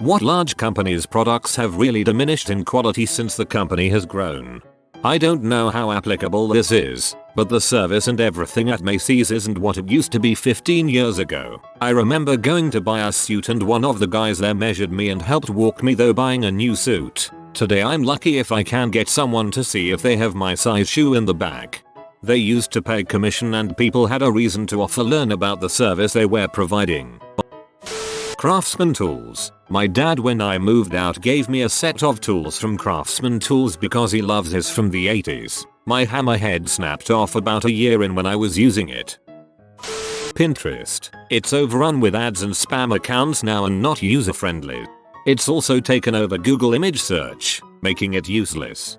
What large company's products have really diminished in quality since the company has grown? I don't know how applicable this is, but the service and everything at Macy's isn't what it used to be 15 years ago. I remember going to buy a suit and one of the guys there measured me and helped walk me through buying a new suit. Today I'm lucky if I can get someone to see if they have my size shoe in the back. They used to pay commission and people had a reason to learn about the service they were providing. Craftsman tools. My dad when I moved out gave me a set of tools from Craftsman Tools because he loves his from the 80s. My hammerhead snapped off about a year in when I was using it. Pinterest. It's overrun with ads and spam accounts now and not user friendly. It's also taken over Google image search, making it useless.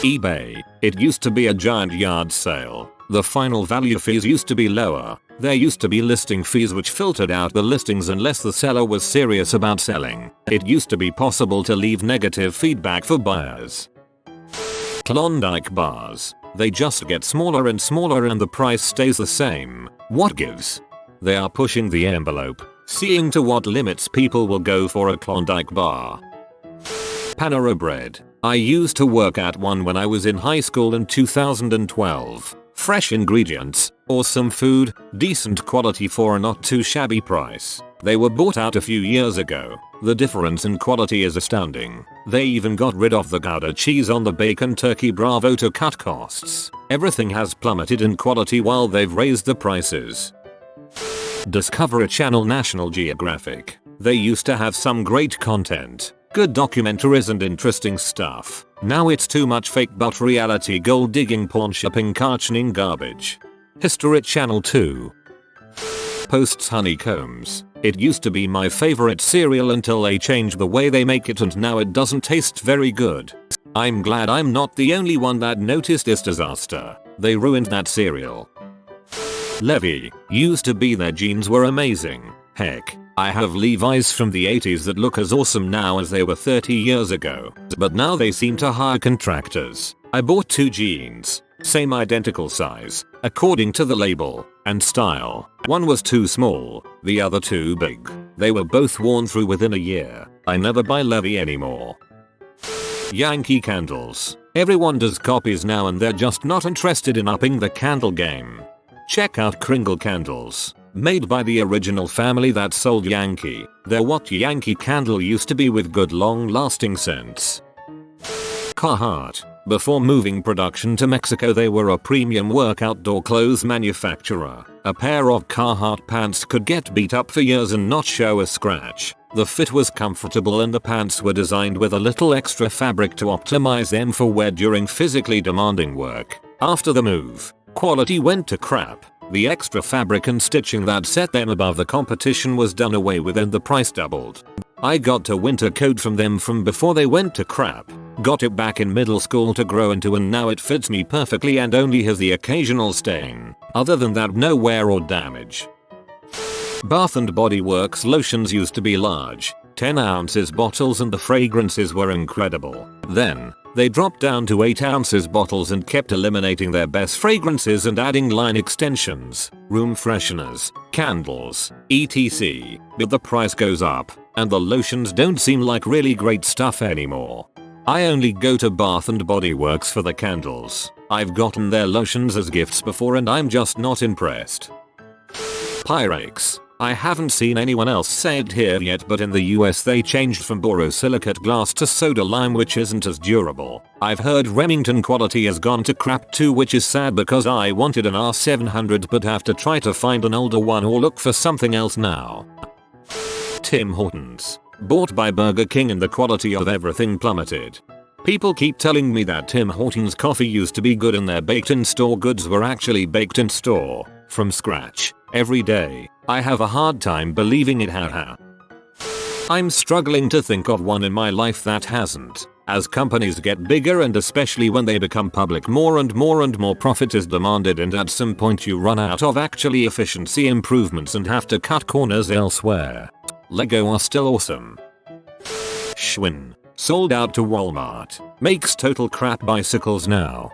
eBay. It used to be a giant yard sale. The final value fees used to be lower. There used to be listing fees which filtered out the listings unless the seller was serious about selling. It used to be possible to leave negative feedback for buyers. Klondike bars. They just get smaller and smaller and the price stays the same. What gives? They are pushing the envelope, seeing to what limits people will go for a Klondike bar. Panera Bread. I used to work at one when I was in high school in 2012. Fresh ingredients, awesome food, decent quality for a not too shabby price. They were bought out a few years ago. The difference in quality is astounding. They even got rid of the Gouda cheese on the bacon turkey bravo to cut costs. Everything has plummeted in quality while they've raised the prices. Discovery Channel. National Geographic. They used to have some great content, good documentaries and interesting stuff. Now it's too much fake but reality gold digging porn shipping cartoning garbage. History Channel 2. Post's honeycombs. It used to be my favorite cereal until they changed the way they make it and now it doesn't taste very good. I'm glad I'm not the only one that noticed this disaster. They ruined that cereal. Levi. Used to be their jeans were amazing. Heck, I have Levi's from the 80s that look as awesome now as they were 30 years ago. But now they seem to hire contractors. I bought 2 jeans, same identical size, according to the label, and style. One was too small, the other too big. They were both worn through within a year. I never buy Levi anymore. Yankee candles. Everyone does copies now and they're just not interested in upping the candle game. Check out Kringle candles. Made by the original family that sold Yankee. They're what Yankee Candle used to be with good long-lasting scents. Carhartt. Before moving production to Mexico they were a premium work outdoor clothes manufacturer. A pair of Carhartt pants could get beat up for years and not show a scratch. The fit was comfortable and the pants were designed with a little extra fabric to optimize them for wear during physically demanding work. After the move, quality went to crap. The extra fabric and stitching that set them above the competition was done away with and the price doubled. I got a winter coat from them from before they went to crap. Got it back in middle school to grow into and now it fits me perfectly and only has the occasional stain. Other than that, no wear or damage. Bath & Body Works lotions used to be large, 10 ounces bottles and the fragrances were incredible. Then, they dropped down to 8 ounces bottles and kept eliminating their best fragrances and adding line extensions, room fresheners, candles, etc. But the price goes up, and the lotions don't seem like really great stuff anymore. I only go to Bath & Body Works for the candles. I've gotten their lotions as gifts before and I'm just not impressed. Pyrex. I haven't seen anyone else say it here yet, but in the US they changed from borosilicate glass to soda lime, which isn't as durable. I've heard Remington quality has gone to crap too, which is sad because I wanted an R700 but have to try to find an older one or look for something else now. Tim Hortons. Bought by Burger King and the quality of everything plummeted. People keep telling me that Tim Hortons coffee used to be good and their baked in store goods were actually baked in store, from scratch, every day. I have a hard time believing it, haha. I'm struggling to think of one in my life that hasn't. As companies get bigger and especially when they become public, more and more profit is demanded and at some point you run out of actually efficiency improvements and have to cut corners elsewhere. Lego are still awesome. Schwinn. Sold out to Walmart. Makes total crap bicycles now.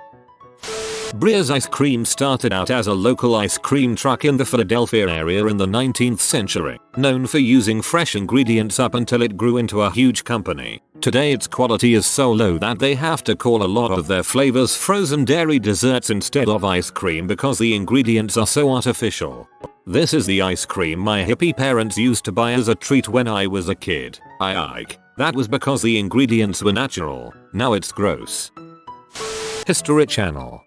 Breyers ice cream started out as a local ice cream truck in the Philadelphia area in the 19th century, known for using fresh ingredients up until it grew into a huge company. Today its quality is so low that they have to call a lot of their flavors frozen dairy desserts instead of ice cream because the ingredients are so artificial. This is the ice cream my hippie parents used to buy as a treat when I was a kid. That was because the ingredients were natural. Now it's gross. History Channel.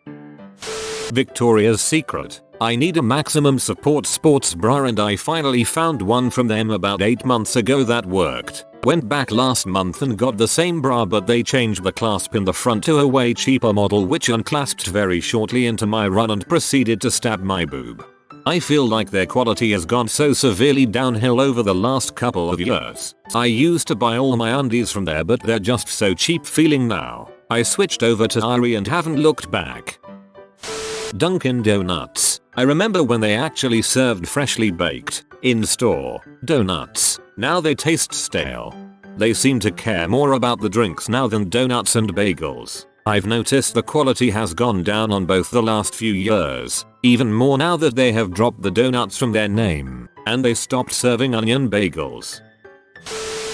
Victoria's Secret. I need a maximum support sports bra and I finally found one from them about 8 months ago that worked. Went back last month and got the same bra but they changed the clasp in the front to a way cheaper model which unclasped very shortly into my run and proceeded to stab my boob. I feel like their quality has gone so severely downhill over the last couple of years. I used to buy all my undies from there but they're just so cheap feeling now. I switched over to Ari and haven't looked back. Dunkin' Donuts. I remember when they actually served freshly baked, in-store, donuts. Now they taste stale. They seem to care more about the drinks now than donuts and bagels. I've noticed the quality has gone down on both the last few years, even more now that they have dropped the donuts from their name, and they stopped serving onion bagels.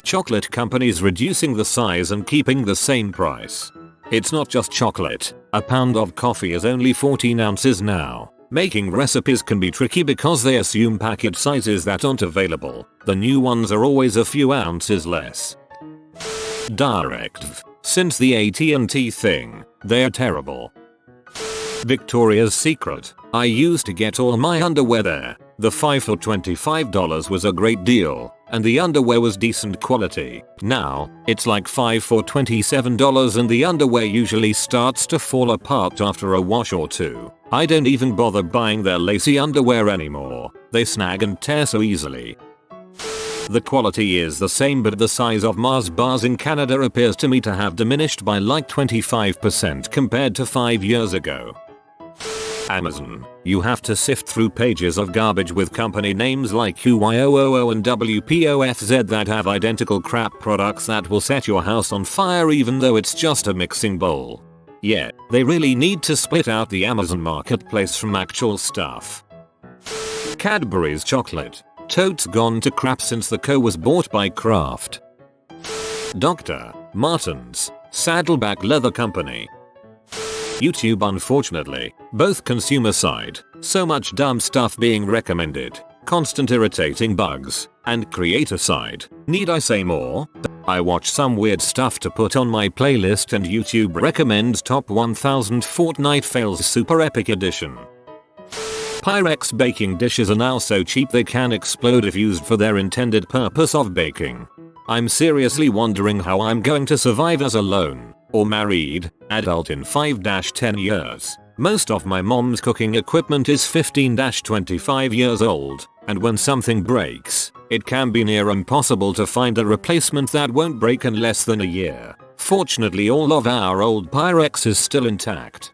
Chocolate companies reducing the size and keeping the same price. It's not just chocolate, a pound of coffee is only 14 ounces now. Making recipes can be tricky because they assume packet sizes that aren't available. The new ones are always a few ounces less. Directv. Since the AT&T thing, they're terrible. Victoria's Secret. I used to get all my underwear there. The 5 for $25 was a great deal, and the underwear was decent quality. Now, it's like 5 for $27 and the underwear usually starts to fall apart after a wash or two. I don't even bother buying their lacy underwear anymore. They snag and tear so easily. The quality is the same but the size of Mars bars in Canada appears to me to have diminished by like 25% compared to 5 years ago. Amazon. You have to sift through pages of garbage with company names like QYOOO and WPOFZ that have identical crap products that will set your house on fire even though it's just a mixing bowl. Yeah, they really need to split out the Amazon marketplace from actual stuff. Cadbury's chocolate. Totes gone to crap since the co was bought by Kraft. Dr. Martens. Saddleback leather company. YouTube unfortunately, both consumer side, so much dumb stuff being recommended, constant irritating bugs, and creator side. Need I say more? I watch some weird stuff to put on my playlist and YouTube recommends top 1000 Fortnite fails super epic edition. Pyrex baking dishes are now so cheap they can explode if used for their intended purpose of baking. I'm seriously wondering how I'm going to survive as a lone, or married, adult in 5-10 years. Most of my mom's cooking equipment is 15-25 years old, and when something breaks, it can be near impossible to find a replacement that won't break in less than a year. Fortunately all of our old Pyrex is still intact.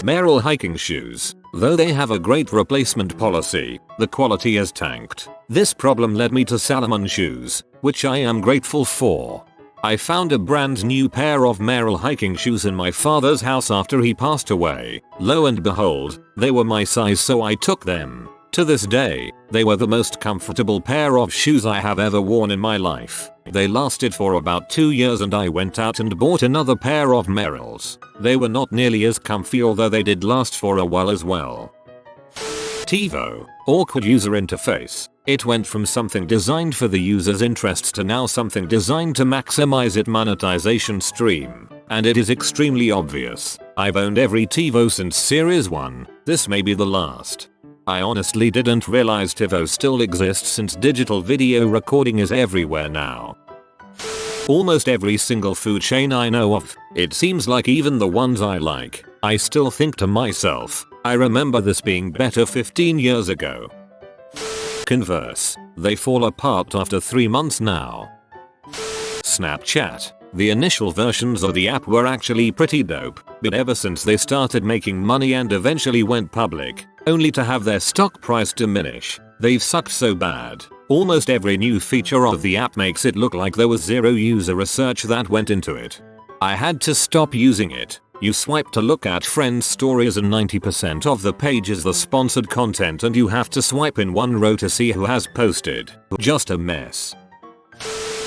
Merrell hiking shoes. Though they have a great replacement policy, the quality has tanked. This problem led me to Salomon shoes, which I am grateful for. I found a brand new pair of Merrell hiking shoes in my father's house after he passed away. Lo and behold, they were my size so I took them. To this day, they were the most comfortable pair of shoes I have ever worn in my life. They lasted for about 2 years and I went out and bought another pair of Merrells. They were not nearly as comfy although they did last for a while as well. TiVo. Awkward user interface. It went from something designed for the user's interests to now something designed to maximize its monetization stream. And it is extremely obvious. I've owned every TiVo since Series 1. This may be the last. I honestly didn't realize TiVo still exists since digital video recording is everywhere now. Almost every single food chain I know of, it seems like even the ones I like, I still think to myself, I remember this being better 15 years ago. Converse. They fall apart after 3 months now. Snapchat. The initial versions of the app were actually pretty dope, but ever since they started making money and eventually went public, only to have their stock price diminish, they've sucked so bad. Almost every new feature of the app makes it look like there was zero user research that went into it. I had to stop using it. You swipe to look at friends' stories and 90% of the page is the sponsored content and you have to swipe in one row to see who has posted. Just a mess.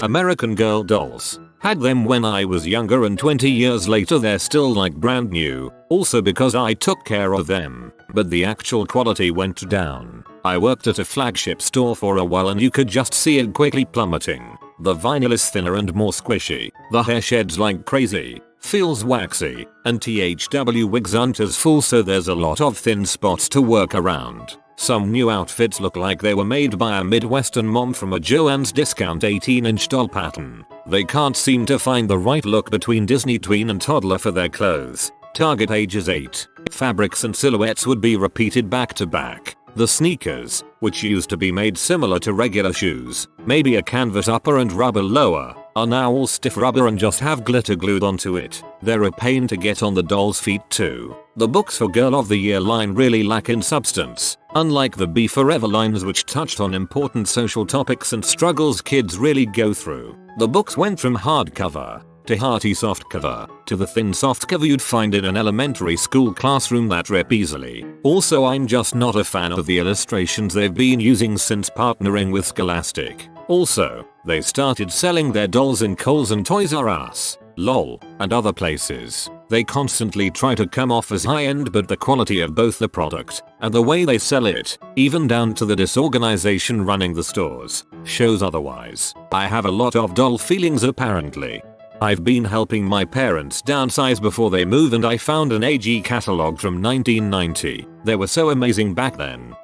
American Girl dolls. Had them when I was younger and 20 years later they're still like brand new, also because I took care of them, but the actual quality went down. I worked at a flagship store for a while and you could just see it quickly plummeting. The vinyl is thinner and more squishy, the hair sheds like crazy, feels waxy, and THW wigs aren't as full so there's a lot of thin spots to work around. Some new outfits look like they were made by a Midwestern mom from a Joann's discount 18-inch doll pattern. They can't seem to find the right look between Disney tween and toddler for their clothes. Target ages 8. Fabrics and silhouettes would be repeated back to back. The sneakers, which used to be made similar to regular shoes, maybe a canvas upper and rubber lower, are now all stiff rubber and just have glitter glued onto it. They're a pain to get on the doll's feet too. The books for Girl of the Year line really lack in substance, unlike the Be Forever lines which touched on important social topics and struggles kids really go through. The books went from hardcover to hearty softcover to the thin softcover you'd find in an elementary school classroom that rip easily. Also, I'm just not a fan of the illustrations they've been using since partnering with Scholastic. Also, they started selling their dolls in Kohl's and Toys R Us, LOL, and other places. They constantly try to come off as high-end, but the quality of both the product and the way they sell it, even down to the disorganization running the stores, shows otherwise. I have a lot of doll feelings apparently. I've been helping my parents downsize before they move and I found an AG catalog from 1990. They were so amazing back then.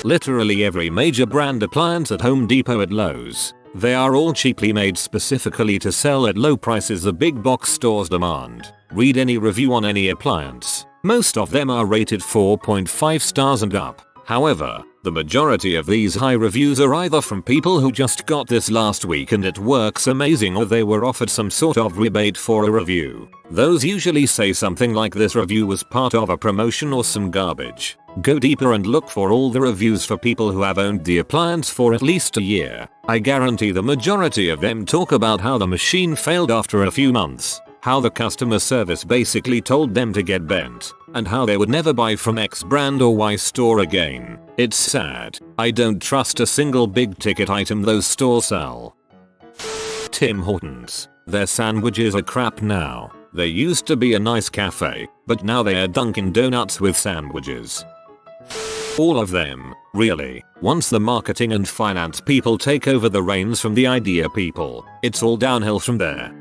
Literally every major brand appliance at Home Depot at Lowe's. They are all cheaply made specifically to sell at low prices the big box stores demand. Read any review on any appliance. Most of them are rated 4.5 stars and up. However, the majority of these high reviews are either from people who just got this last week and it works amazing, or they were offered some sort of rebate for a review. Those usually say something like this review was part of a promotion or some garbage. Go deeper and look for all the reviews for people who have owned the appliance for at least a year. I guarantee the majority of them talk about how the machine failed after a few months, how the customer service basically told them to get bent, and how they would never buy from X brand or Y store again. It's sad. I don't trust a single big ticket item those stores sell. Tim Hortons. Their sandwiches are crap now. They used to be a nice cafe, but now they are Dunkin' Donuts with sandwiches. All of them, really. Once the marketing and finance people take over the reins from the idea people, it's all downhill from there.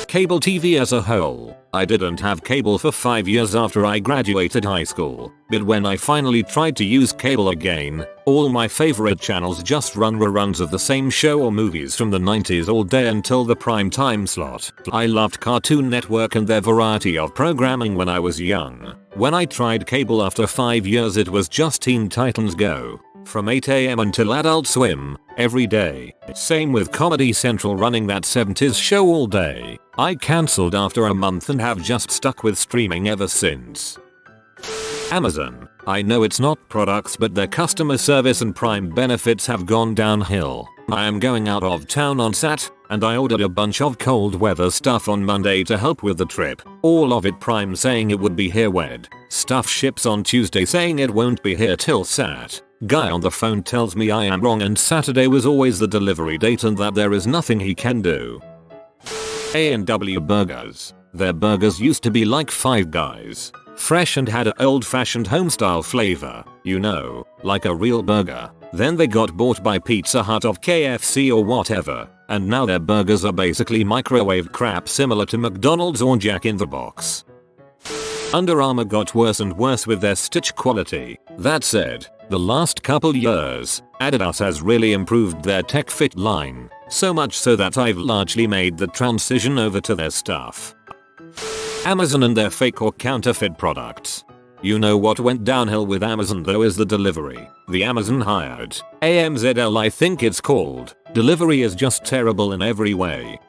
Cable TV as a whole. I didn't have cable for 5 years after I graduated high school, but when I finally tried to use cable again, all my favorite channels just run reruns of the same show or movies from the 90s all day until the prime time slot. I loved Cartoon Network and their variety of programming when I was young. When I tried cable after 5 years it was just Teen Titans Go, from 8 AM until Adult Swim, every day. Same with Comedy Central running that 70s show all day. I cancelled after a month and have just stuck with streaming ever since. Amazon. I know it's not products, but their customer service and Prime benefits have gone downhill. I am going out of town on Sat, and I ordered a bunch of cold weather stuff on Monday to help with the trip. All of it Prime saying it would be here wed. Stuff ships on Tuesday saying it won't be here till Sat. Guy on the phone tells me I am wrong and Saturday was always the delivery date and that there is nothing he can do. A&W Burgers. Their burgers used to be like Five Guys. Fresh and had a old-fashioned home-style flavor, you know, like a real burger. Then they got bought by Pizza Hut or KFC or whatever, and now their burgers are basically microwave crap similar to McDonald's or Jack in the Box. Under Armour got worse and worse with their stitch quality. That said, the last couple years, Adidas has really improved their Tech Fit line, so much so that I've largely made the transition over to their stuff. Amazon and their fake or counterfeit products. You know what went downhill with Amazon though is the delivery. The Amazon hired AMZL I think it's called. Delivery is just terrible in every way.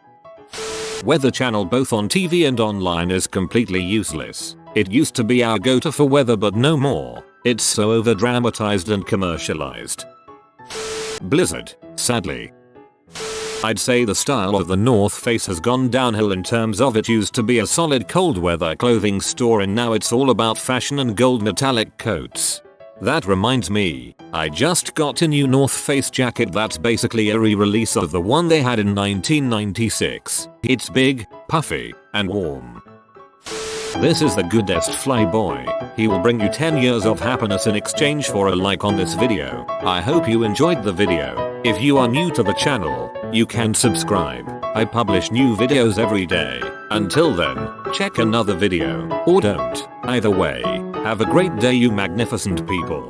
Weather Channel both on TV and online is completely useless. It used to be our go-to for weather but no more. It's so over-dramatized and commercialized. Blizzard, sadly. I'd say the style of the North Face has gone downhill in terms of it used to be a solid cold weather clothing store and now it's all about fashion and gold metallic coats. That reminds me, I just got a new North Face jacket that's basically a re-release of the one they had in 1996. It's big, puffy, and warm. This is the goodest flyboy. He will bring you 10 years of happiness in exchange for a like on this video. I hope you enjoyed the video. If you are new to the channel, you can subscribe. I publish new videos every day. Until then, check another video, or don't. Either way, have a great day you magnificent people.